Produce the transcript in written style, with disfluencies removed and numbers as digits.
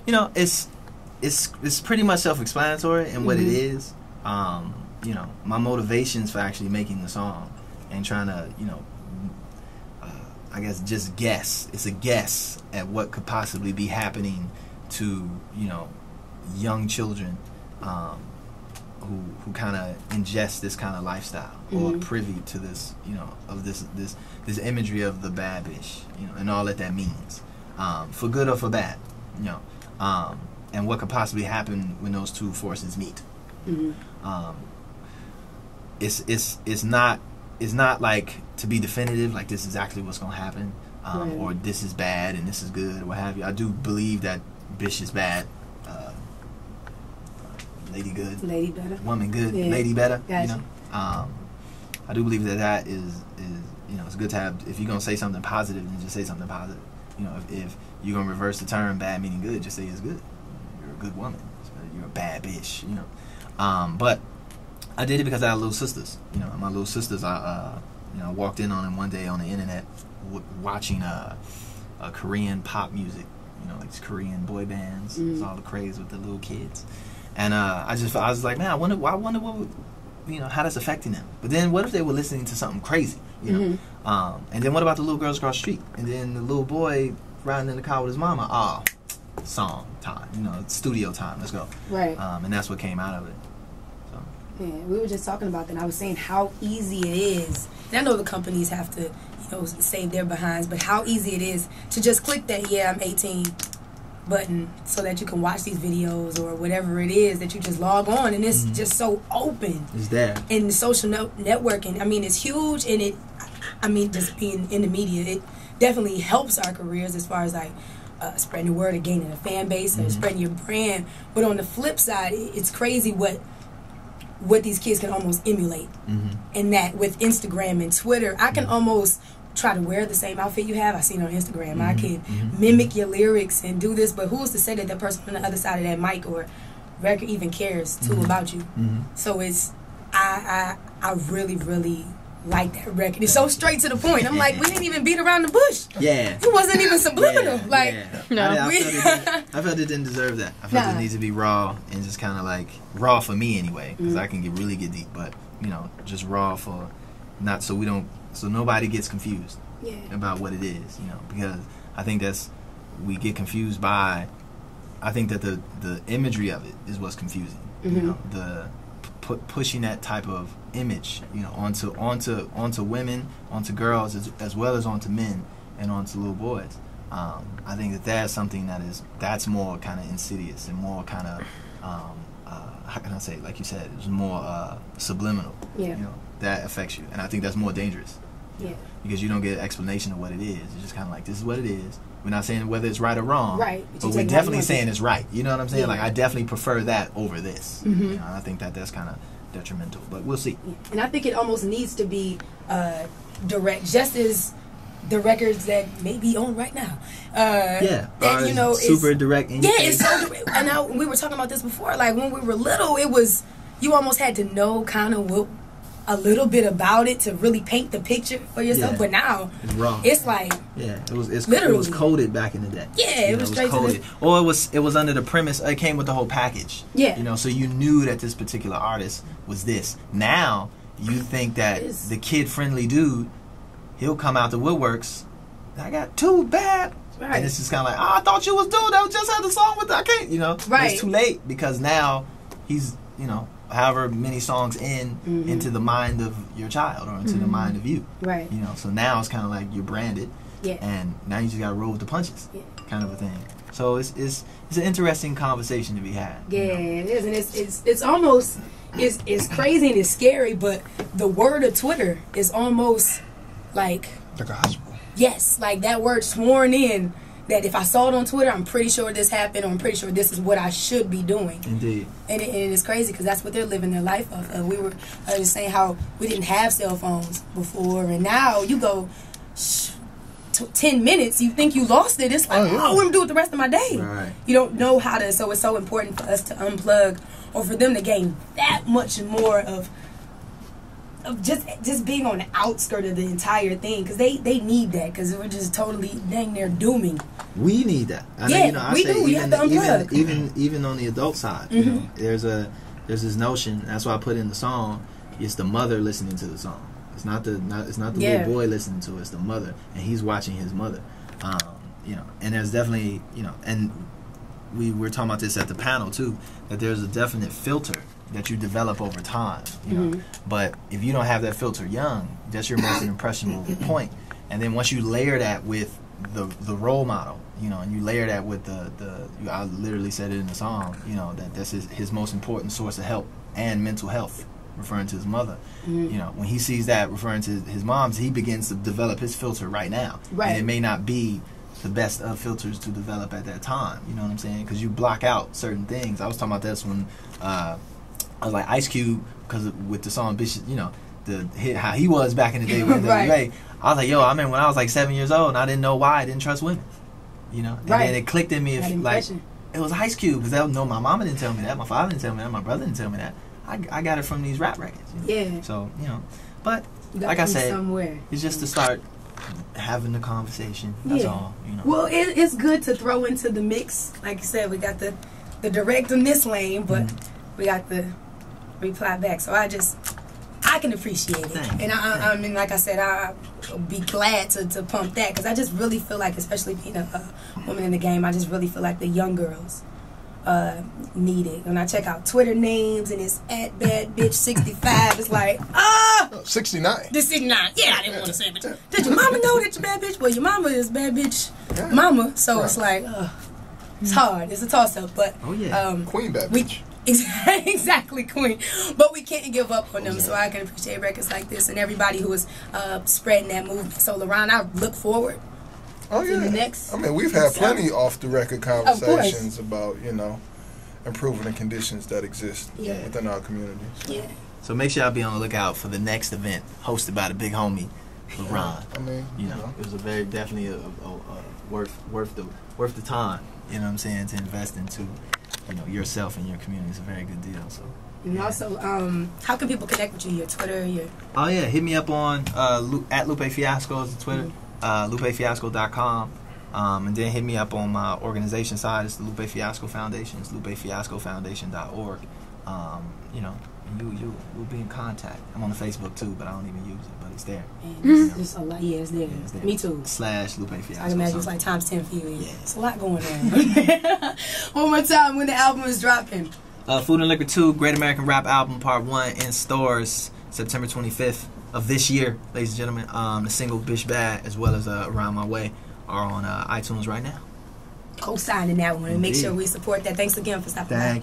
you know, it's pretty much self-explanatory in what it is. You know, my motivations for actually making the song and trying to, you know, I guess just guess. It's a guess at what could possibly be happening to, you know, young children who kind of ingest this kind of lifestyle or are privy to this, you know, of this imagery of the bad bitch, you know, and all that means, for good or for bad, you know, and what could possibly happen when those two forces meet. It's not like to be definitive, like this is exactly what's gonna happen, or this is bad and this is good, or what have you. I do believe that bitch is bad, lady good, lady better, woman good, lady better. Gotcha. You know, I do believe that is you know, it's good to have. If you're gonna say something positive, then just say something positive. You know, if you're gonna reverse the term bad meaning good, just say it's good. You're a good woman. You're a bad bitch. You know, but I did it because I had little sisters. You know, my little sisters. You know, I walked in on them one day on the internet watching a Korean pop music. You know, like these Korean boy bands. It's all the craze with the little kids. And I was like, man, I wonder what, you know, how that's affecting them. But then what if they were listening to something crazy, you know? And then what about the little girls across the street? And then the little boy riding in the car with his mama. Oh, song time, you know, studio time. Let's go. Right. And that's what came out of it. So. Yeah, we were just talking about that. And I was saying how easy it is. And I know the companies have to, you know, save their behinds, but how easy it is to just click that, yeah, I'm 18. Button so that you can watch these videos or whatever it is that you just log on, and it's just so open. It's there. And the social networking, I mean, it's huge, and it, I mean, just being in the media, it definitely helps our careers as far as like spreading the word or gaining a fan base and spreading your brand. But on the flip side, it's crazy what these kids can almost emulate. And that with Instagram and Twitter, I can almost try to wear the same outfit you have. I seen it on Instagram. I can mimic your lyrics and do this, but who's to say that the person on the other side of that mic or record even cares too about you? So it's I really, really like that record. It's so straight to the point. I'm like, we didn't even beat around the bush. Yeah. It wasn't even subliminal. Like, no. I felt it didn't deserve that. I felt it needs to be raw and just kind of like raw for me anyway, because I can really get deep, but you know, just raw for not so we don't. So nobody gets confused about what it is, you know, because I think we get confused by, I think that the imagery of it is what's confusing, you know, the pushing that type of image, you know, onto women, onto girls, as well as onto men and onto little boys. I think that's something that's more kind of insidious and more kind of, how can I say, like you said, it's more subliminal, you know, that affects you, and I think that's more dangerous. Because you don't get an explanation of what it is. It's just kind of like, this is what it is. We're not saying whether it's right or wrong, but we're definitely saying it's right. You know what I'm saying? Like, I definitely prefer that over this. You know, I think that's kind of detrimental, but we'll see. And I think it almost needs to be direct, just as the records that may be on right now. That, you know, super direct. It's so direct. And we were talking about this before. Like, when we were little, it was, you almost had to know kind of what, a little bit about it to really paint the picture for yourself, but now it's raw. It's like it was coded back in the day. It was straight coded, or it was under the premise. It came with the whole package. You know, so you knew that this particular artist was this. Now you think that the kid-friendly dude, he'll come out the woodworks. I got too bad. And it's just kind of like, I thought you was dude that just had the song with the, I can't, you know. It's too late because now he's, you know, however many songs into the mind of your child or into the mind of you. You know, so now it's kind of like you're branded, and now you just got to roll with the punches, kind of a thing. So it's an interesting conversation to be had. Yeah, you know? It is, and it's almost it's crazy and it's scary, but the word of Twitter is almost like the gospel. Yes, like that word sworn in. That if I saw it on Twitter, I'm pretty sure this happened, or I'm pretty sure this is what I should be doing. Indeed. And it's crazy because that's what they're living their life of. We were just saying how we didn't have cell phones before, and now you go 10 minutes, you think you lost it. It's like, what am I going to do with the rest of my day? You don't know how to, so it's so important for us to unplug, or for them to gain that much more of of just being on the outskirt of the entire thing, because they need that, because we're just totally dang near dooming. We need that. I yeah, know, you know, I we say do. We have to unplug. Even on the adult side, you know, there's this notion. That's why I put in the song. It's the mother listening to the song. It's not the little boy listening to it. It's the mother, and he's watching his mother. You know, and there's definitely, you know, and we were talking about this at the panel too, that there's a definite filter that you develop over time, you know. But if you don't have that filter young, that's your most impressionable point. And then once you layer that with the role model, you know, and you layer that with I literally said it in the song, you know, that this is his most important source of help and mental health, referring to his mother. You know, when he sees that referring to his mom's, he begins to develop his filter right now. Right. And it may not be the best of filters to develop at that time, you know what I'm saying? Because you block out certain things. I was talking about this when I was like Ice Cube, because with the song Bitch, you know, how he was back in the day with NWA. Right. I was like, yo, I mean, when I was like 7 years old and I didn't know why I didn't trust women, you know? And then it clicked in me, like, it was Ice Cube, because no, my mama didn't tell me that, my father didn't tell me that, my brother didn't tell me that. I got it from these rap records. You know? Yeah. So, you know, but like I said, it's just to start having the conversation. That's all. You know. Well, it's good to throw into the mix. Like you said, we got the direct in this lane, but we got the reply back. So I can appreciate it. And I mean, like I said, I'll be glad to pump that, because I just really feel like, especially being a woman in the game, I just really feel like the young girls need it. When I check out Twitter names and it's at bad bitch 65, it's like 69. This 69. Yeah, I didn't want to say it, but did your mama know that you're bad bitch? Well, your mama is bad bitch mama, so it's like it's hard. It's a toss up, but queen bad bitch. Exactly, queen. But we can't give up on them, so I can appreciate records like this and everybody who is spreading that movement. So, LaRon, I look forward. Oh yeah. The next I mean, we've had plenty off the record conversations about, you know, improving the conditions that exist within our communities. Yeah. So make sure y'all be on the lookout for the next event hosted by the big homie, LaRon. I mean, you know, it was definitely worth the time. You know what I'm saying, to invest into, you know, yourself and your community. It's a very good deal. So. And also, how can people connect with you? Your Twitter, Oh yeah, hit me up on at Lupe Fiasco is the Twitter. LupeFiasco.com, and then hit me up on my organization side. It's the Lupe Fiasco Foundation. It's LupeFiascoFoundation.org. You know, we'll be in contact. I'm on the Facebook too, but I don't even use it, but it's there. It's a lot. Yeah, it's there. It's there. Me too. /Lupe Fiasco. I imagine it's like times 10 for you. Yeah, it's a lot going on. One more time, when the album is dropping. Food and Liquor 2, Great American Rap Album Part 1 in stores September 25th. Of this year, ladies and gentlemen. The single Bish Bad, as well as Around My Way, are on iTunes right now. Co-signing that one, and make sure we support that. Thanks again for stopping by. Thank you.